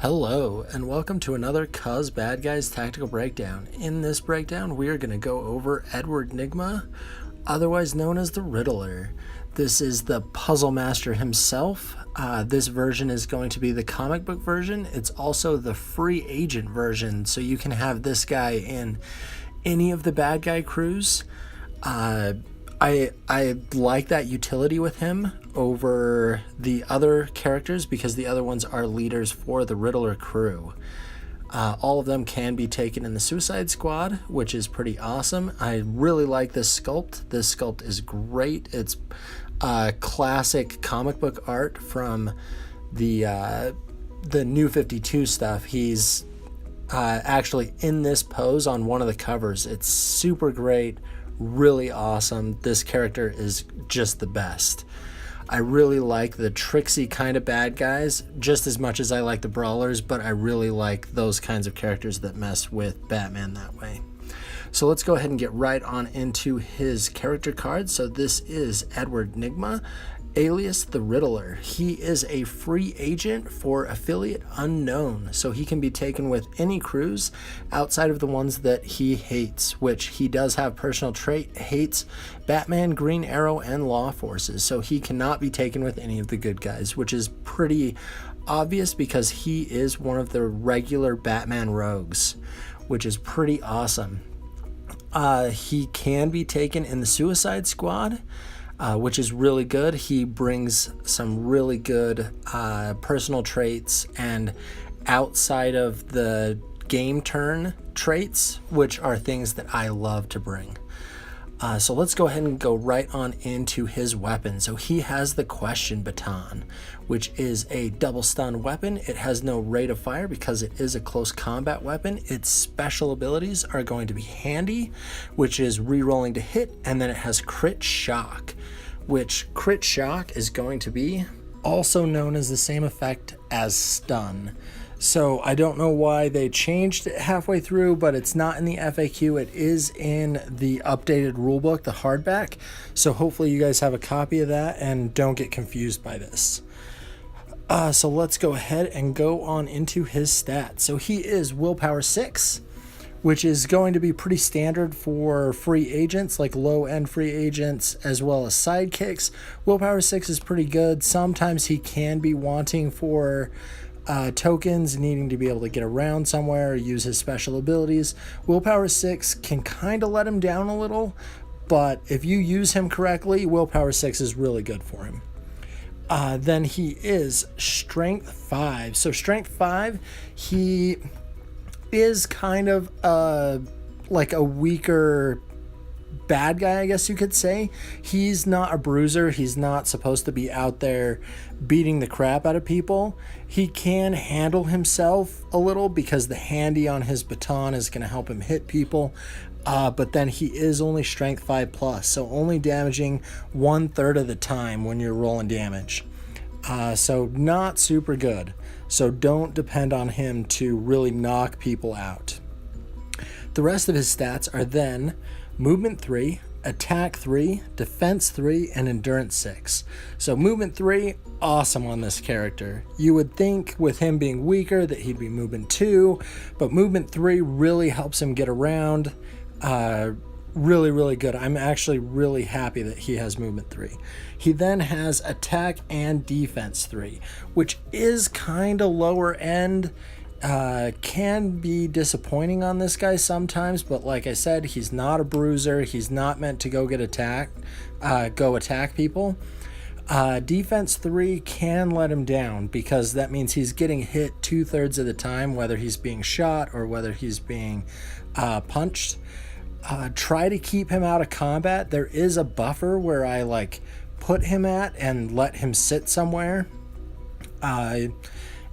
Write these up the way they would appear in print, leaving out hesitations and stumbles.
Hello, and welcome to another Cuz Bad Guys Tactical Breakdown. In this breakdown, we are going to go over Edward Nygma, otherwise known as the Riddler. This is the puzzle master himself. This version is going to be the comic book version. It's also the free agent version, so you can have this guy in any of the bad guy crews. I like that utility with him over the other characters because the other ones are leaders for the Riddler crew. All of them can be taken in the Suicide Squad, which is pretty awesome. I really like this sculpt. This sculpt is great. It's classic comic book art from the New 52 stuff. He's actually in this pose on one of the covers. It's super great. Really awesome. This character is just the best. I really like the tricksy kind of bad guys just as much as I like the brawlers, but I really like those kinds of characters that mess with Batman that way. So let's go ahead and get right on into his character card. So this is Edward Nygma, alias the Riddler. He is a free agent for affiliate unknown, so he can be taken with any crews outside of the ones that he hates, which he does have personal trait, hates Batman, Green Arrow, and Law Forces, so he cannot be taken with any of the good guys, which is pretty obvious because he is one of the regular Batman rogues, which is pretty awesome. He can be taken in the Suicide Squad, which is really good. He brings some really good personal traits and outside of the game turn traits, which are things that I love to bring. So let's go ahead and go right on into his weapon. So he has the Question Baton, which is a double stun weapon. It has no rate of fire because it is a close combat weapon. Its special abilities are going to be Handy, which is re-rolling to hit, and then it has Crit Shock, which Crit Shock is going to be also known as the same effect as Stun. So I don't know why they changed it halfway through, but it's not in the FAQ. It is in the updated rulebook, the hardback. So hopefully you guys have a copy of that and don't get confused by this. So let's go ahead and go on into his stats. So he is Willpower 6, which is going to be pretty standard for free agents, like low-end free agents, as well as sidekicks. Willpower 6 is pretty good. Sometimes he can be wanting for tokens, needing to be able to get around somewhere or use his special abilities. Willpower 6 can kind of let him down a little, but if you use him correctly, Willpower 6 is really good for him. Then he is Strength 5. So Strength 5, he is kind of like a weaker bad guy, I guess you could say. He's not a bruiser. He's not supposed to be out there beating the crap out of people. He can handle himself a little because the handy on his baton is going to help him hit people. But then he is only Strength 5 plus, so only damaging 1/3 of the time when you're rolling damage. So not super good. So don't depend on him to really knock people out. The rest of his stats are then Movement 3, Attack 3, Defense 3, and Endurance 6. So Movement 3, awesome on this character. You would think with him being weaker that he'd be Movement 2, but Movement 3 really helps him get around. Really, really good. I'm actually really happy that he has Movement 3. He then has Attack and Defense 3, which is kind of lower end. Can be disappointing on this guy sometimes, but like I said, he's not a bruiser. He's not meant to go attack people. Defense 3 can let him down because that means he's getting hit 2/3 of the time, whether he's being shot or whether he's being punched. Try to keep him out of combat. There is a buffer where I put him at and let him sit somewhere.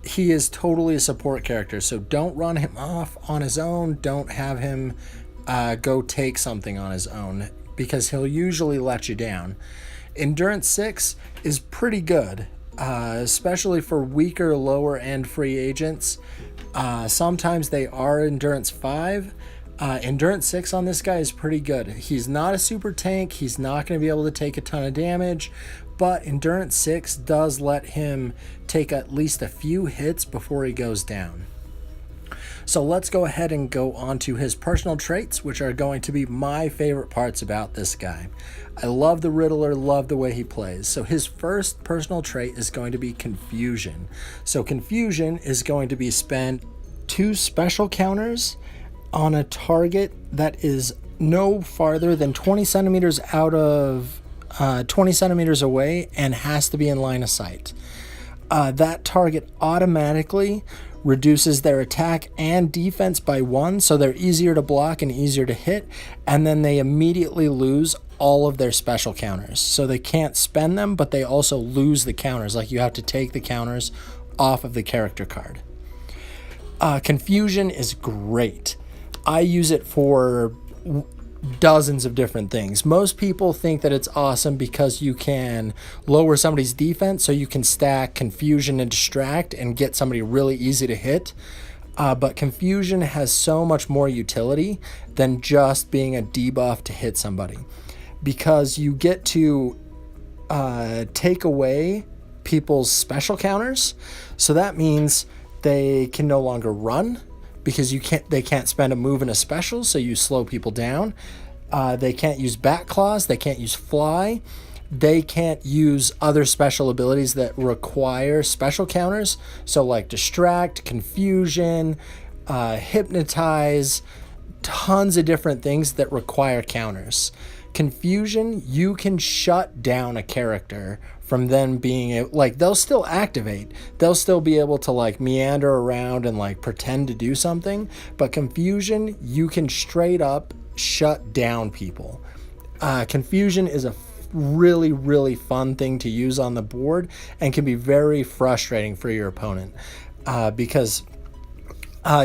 He is totally a support character, so don't run him off on his own. Don't have him go take something on his own because he'll usually let you down. Endurance 6 is pretty good, especially for weaker, lower-end free agents. Sometimes they are Endurance 5. Endurance 6 on this guy is pretty good. He's not a super tank. He's not going to be able to take a ton of damage, but Endurance 6 does let him take at least a few hits before he goes down. So let's go ahead and go on to his personal traits, which are going to be my favorite parts about this guy. I love the Riddler, love the way he plays. So his first personal trait is going to be Confusion. So Confusion is going to be spend 2 special counters on a target that is no farther than 20 centimeters out of 20 centimeters away and has to be in line of sight. That target automatically reduces their attack and defense by 1, so they're easier to block and easier to hit, and then they immediately lose all of their special counters. So they can't spend them, but they also lose the counters. Like, you have to take the counters off of the character card. Confusion is great. I use it for dozens of different things. Most people think that it's awesome because you can lower somebody's defense, so you can stack Confusion and Distract and get somebody really easy to hit. But Confusion has so much more utility than just being a debuff to hit somebody, because you get to take away people's special counters. So that means they can no longer run, because they can't spend a move in a special, so you slow people down. They can't use Bat Claws, they can't use Fly, they can't use other special abilities that require special counters, so like Distract, Confusion, Hypnotize, tons of different things that require counters. Confusion, you can shut down a character from then being like, they'll still activate, they'll still be able to like meander around and like pretend to do something, but Confusion, you can straight up shut down people. Confusion is a really, really fun thing to use on the board and can be very frustrating for your opponent, because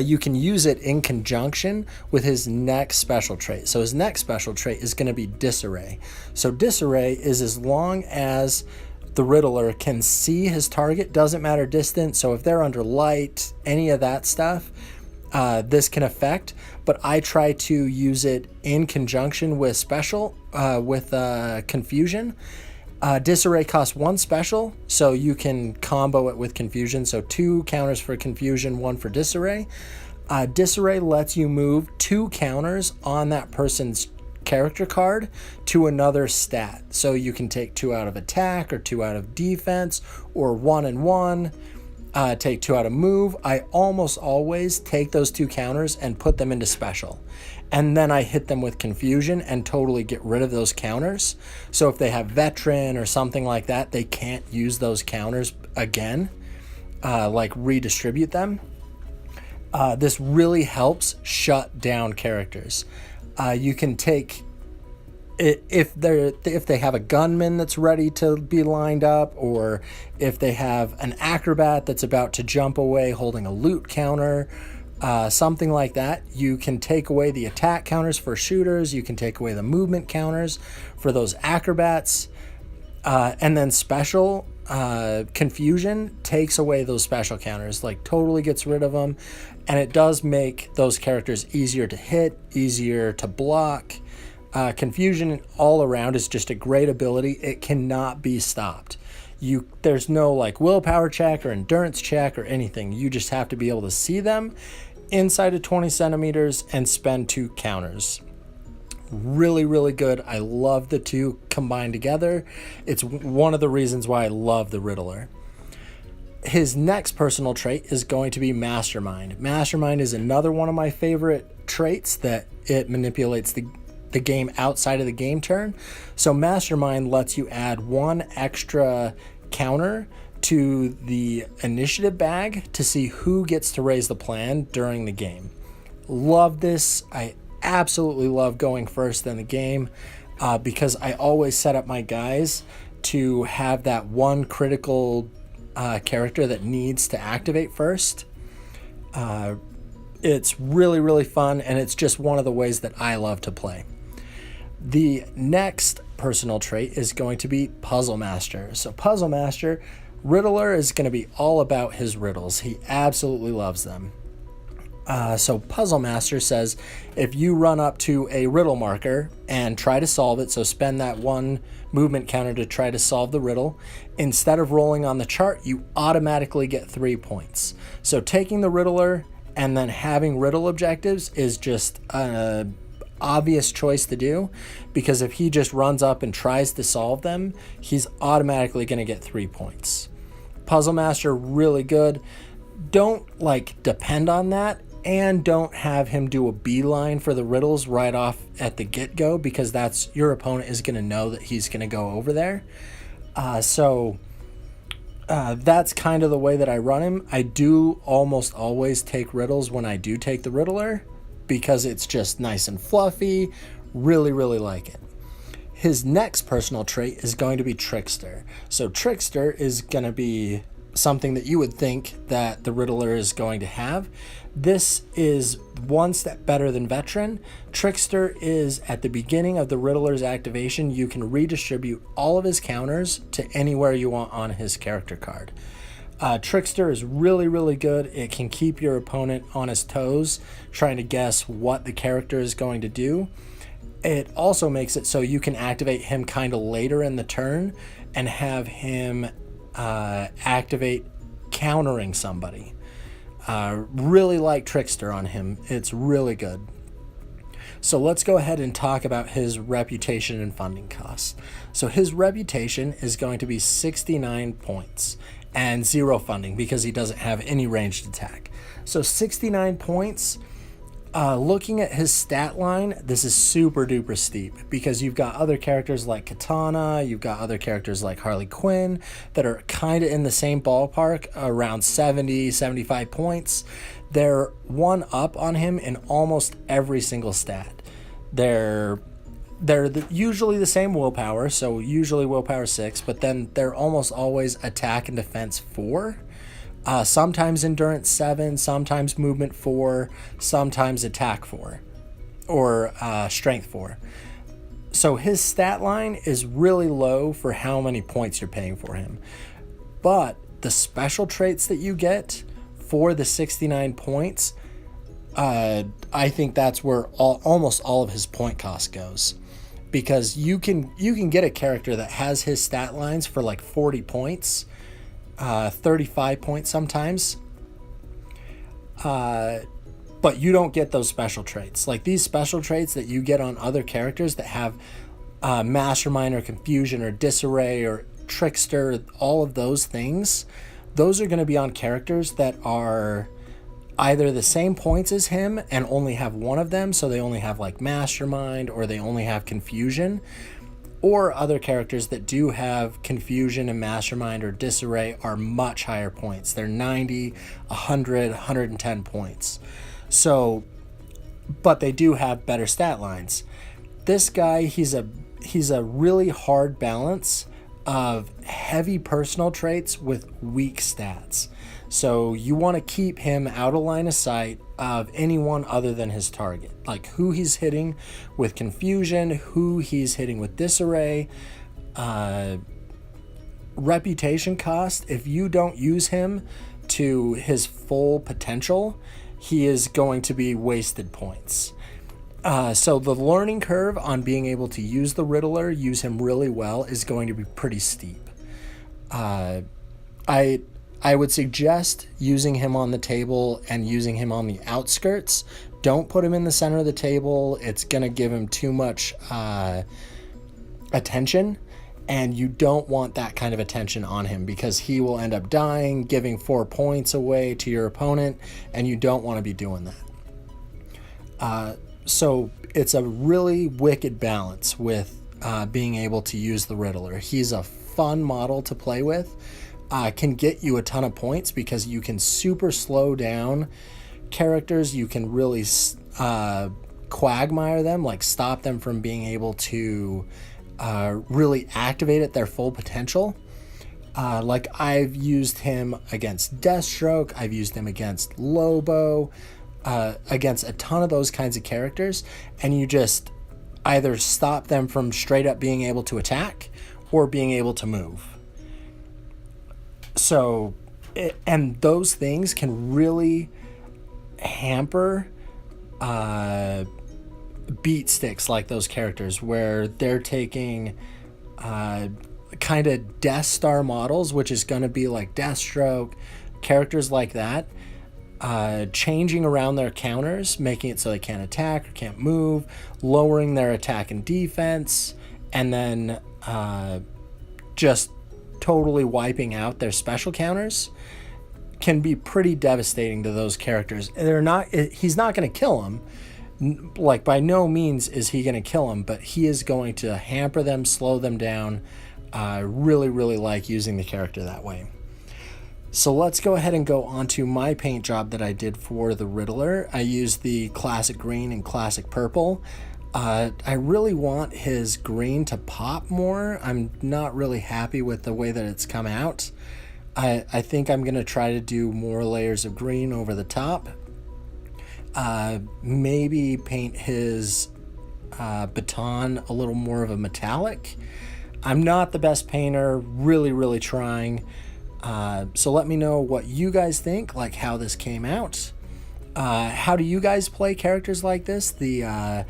you can use it in conjunction with his next special trait. So his next special trait is going to be Disarray. So Disarray is as long as the Riddler can see his target, doesn't matter distance. So if they're under light, any of that stuff, this can affect. But I try to use it in conjunction with Confusion. Disarray costs 1 special, so you can combo it with Confusion. So 2 counters for Confusion, 1 for Disarray. Disarray lets you move 2 counters on that person's character card to another stat. So you can take 2 out of attack or 2 out of defense, or 1 and 1. Take 2 out of move. I almost always take those 2 counters and put them into special. And then I hit them with Confusion and totally get rid of those counters. So if they have Veteran or something like that, they can't use those counters again, like redistribute them. This really helps shut down characters. You can take, if they have a gunman that's ready to be lined up, or if they have an acrobat that's about to jump away holding a loot counter, something like that, you can take away the attack counters for shooters, you can take away the movement counters for those acrobats, and then special Confusion takes away those special counters, like totally gets rid of them, and it does make those characters easier to hit, easier to block. Confusion all around is just a great ability. It cannot be stopped. There's no like willpower check or endurance check or anything. You just have to be able to see them inside of 20 centimeters and spend 2 counters. Really, really good. I love the 2 combined together. It's one of the reasons why I love the Riddler. His next personal trait is going to be Mastermind. Mastermind is another one of my favorite traits, that it manipulates the game outside of the game turn. So Mastermind lets you add 1 extra counter to the initiative bag to see who gets to raise the plan during the game. Love this. I absolutely love going first in the game, because I always set up my guys to have that 1 critical character that needs to activate first. It's really, really fun, and it's just one of the ways that I love to play. The next personal trait is going to be Puzzle Master. So Puzzle Master, Riddler is going to be all about his riddles. He absolutely loves them. So Puzzle Master says if you run up to a riddle marker and try to solve it, so spend that 1 movement counter to try to solve the riddle, instead of rolling on the chart, you automatically get 3 points. So taking the Riddler and then having riddle objectives is just an obvious choice to do, because if he just runs up and tries to solve them, he's automatically going to get 3 points. Puzzle Master, really good. Don't depend on that, and don't have him do a beeline for the riddles right off at the get-go, because that's your opponent is going to know that he's going to go over there. So that's kind of the way that I run him. I do almost always take riddles when I do take the Riddler, because it's just nice and fluffy. Really, really like it. His next personal trait is going to be Trickster. So Trickster is going to be something that you would think that the Riddler is going to have. This is one step better than Veteran. Trickster is at the beginning of the Riddler's activation, you can redistribute all of his counters to anywhere you want on his character card. Trickster is really, really good. It can keep your opponent on his toes, trying to guess what the character is going to do. It also makes it so you can activate him kind of later in the turn and have him activate countering somebody. Really like Trickster on him. It's really good. So let's go ahead and talk about his reputation and funding costs. So his reputation is going to be 69 points and 0 funding because he doesn't have any ranged attack. So 69 points. Looking at his stat line, this is super duper steep because you've got other characters like Katana, you've got other characters like Harley Quinn that are kind of in the same ballpark, around 70, 75 points. They're one up on him in almost every single stat. They're usually the same willpower, so usually willpower 6, but then they're almost always attack and defense 4. Sometimes endurance 7, sometimes movement 4, sometimes attack 4, or strength 4. So his stat line is really low for how many points you're paying for him. But the special traits that you get for the 69 points, I think that's where almost all of his point cost goes. Because you can get a character that has his stat lines for like 40 points, 35 points sometimes, but you don't get those special traits. Like these special traits that you get on other characters that have Mastermind or Confusion or Disarray or Trickster, all of those things, those are going to be on characters that are either the same points as him and only have one of them, so they only have like Mastermind or they only have Confusion, or other characters that do have Confusion and Mastermind or Disarray are much higher points. They're 90, 100, 110 points. So, but they do have better stat lines. This guy, he's a really hard balance of heavy personal traits with weak stats. So you want to keep him out of line of sight of anyone other than his target, like who he's hitting with Confusion, who he's hitting with Disarray. Reputation cost, if you don't use him to his full potential, he is going to be wasted points. So the learning curve on being able to use the Riddler, use him really well, is going to be pretty steep. I would suggest using him on the table and using him on the outskirts. Don't put him in the center of the table. It's going to give him too much attention, and you don't want that kind of attention on him because he will end up dying, giving 4 points away to your opponent, and you don't want to be doing that. So it's a really wicked balance with being able to use the Riddler. He's a fun model to play with. Can get you a ton of points because you can super slow down characters. You can really quagmire them, like stop them from being able to really activate at their full potential. Like I've used him against Deathstroke, I've used him against Lobo, against a ton of those kinds of characters, and you just either stop them from straight up being able to attack or being able to move. So, and those things can really hamper beat sticks like those characters, where they're taking kind of Death Star models, which is going to be like Deathstroke, characters like that, changing around their counters, making it so they can't attack or can't move, lowering their attack and defense, and then just totally wiping out their special counters, can be pretty devastating to those characters. He's not going to kill them. Like, by no means is he going to kill them, but he is going to hamper them, slow them down. Really, really like using the character that way. So let's go ahead and go on to my paint job that I did for the Riddler. I used the classic green and classic purple. I really want his green to pop more. I'm not really happy with the way that it's come out. I think I'm going to try to do more layers of green over the top. Maybe paint his baton a little more of a metallic. I'm not the best painter, really, really trying. So let me know what you guys think, like how this came out. How do you guys play characters like this? The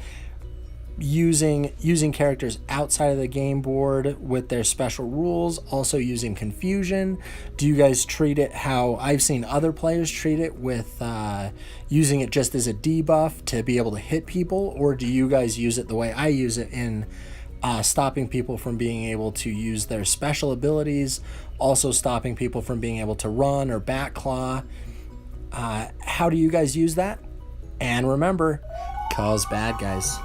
using characters outside of the game board with their special rules, also using confusion. Do you guys treat it how I've seen other players treat it, with using it just as a debuff to be able to hit people, or do you guys use it the way I use it, in stopping people from being able to use their special abilities, also stopping people from being able to run or back claw? How do you guys use that? And remember, cause bad guys.